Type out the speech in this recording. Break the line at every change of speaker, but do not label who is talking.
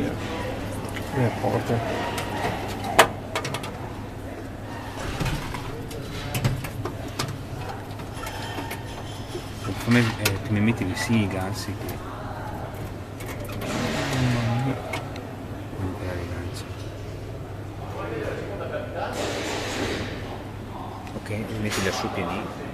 è forte.
Come ti mi metti sì, i gansi qui. Ok, li metti da su pieni.